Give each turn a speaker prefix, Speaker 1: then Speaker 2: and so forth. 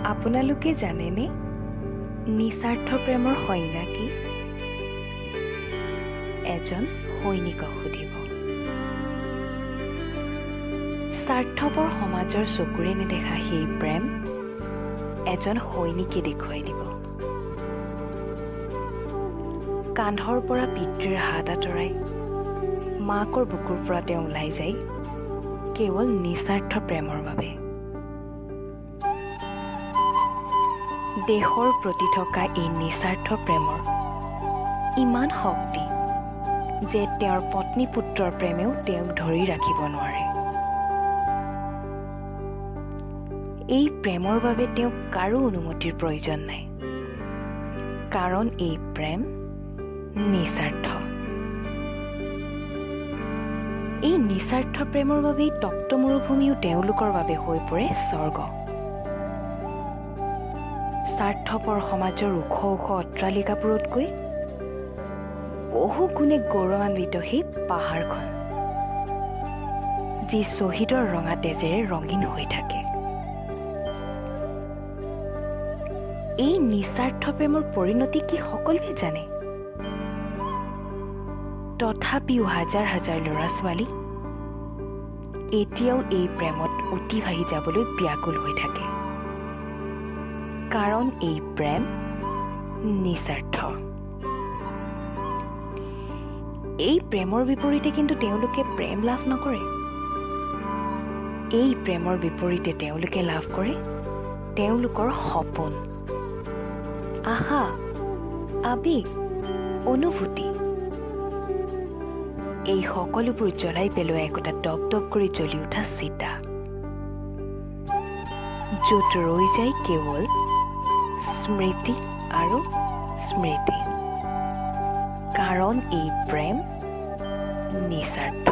Speaker 1: আপোনালোকে জানেনে নিস্বাৰ্থ প্ৰেমৰ সংজ্ঞা কি? এজন সৈনিকক সুধিব। স্বাৰ্থপৰ সমাজৰ চকুৰে নেদেখা সেই প্ৰেম এজন সৈনিকে দেখুৱাই দিব। কান্ধৰ পৰা পিতৃৰ হাত আঁতৰাই মাকৰ বুকুৰ পৰা তেওঁ ওলাই যায় কেৱল নিস্বাৰ্থ প্ৰেমৰ বাবে। দেশৰ প্ৰতি থকা এই নিস্বাৰ্থ প্ৰেমৰ ইমান শক্তি যে তেওঁৰ পত্নী পুত্ৰৰ প্ৰেমেও তেওঁক ধৰি ৰাখিব নোৱাৰে। এই প্ৰেমৰ বাবে তেওঁক কাৰো অনুমতিৰ প্ৰয়োজন নাই, কাৰণ এই প্ৰেম নিস্বাৰ্থ। এই নিস্বাৰ্থ প্ৰেমৰ বাবেই তপ্ত মৰুভূমিও তেওঁলোকৰ বাবে হৈ পৰে স্বৰ্গ। স্বাৰ্থপৰ সমাজৰ ওখ ওখ অট্টালিকাবোৰতকৈ বহু গুণে গৌৰৱান্বিত সেই পাহাৰখন, যি শ্বহীদৰ ৰঙা তেজেৰে ৰঙীন হৈ থাকে। এই নিস্বাৰ্থ প্ৰেমৰ পৰিণতি কি সকলোৱে জানে। তথাপিও হাজাৰ হাজাৰ ল'ৰা ছোৱালী এতিয়াও এই প্ৰেমত অতিবাহি যাবলৈ ব্যাকুল হৈ থাকে, কাৰণ এই প্ৰেম নিস্বাৰ্থ। এই প্ৰেমৰ বিপৰীতে কিন্তু তেওঁলোকে প্ৰেম লাভ নকৰে। এই প্ৰেমৰ বিপৰীতে তেওঁলোকে লাভ কৰে তেওঁলোকৰ সপোন, আশা, আবেগ, অনুভূতি। এই সকলোবোৰ জ্বলাই পেলোৱা একোটা দপ দপ কৰি জ্বলি উঠা চিতা, য'ত ৰৈ যায় কেৱল স্মৃতি আৰু স্মৃতি, কাৰণ এই প্ৰেম নিস্বাৰ্থ।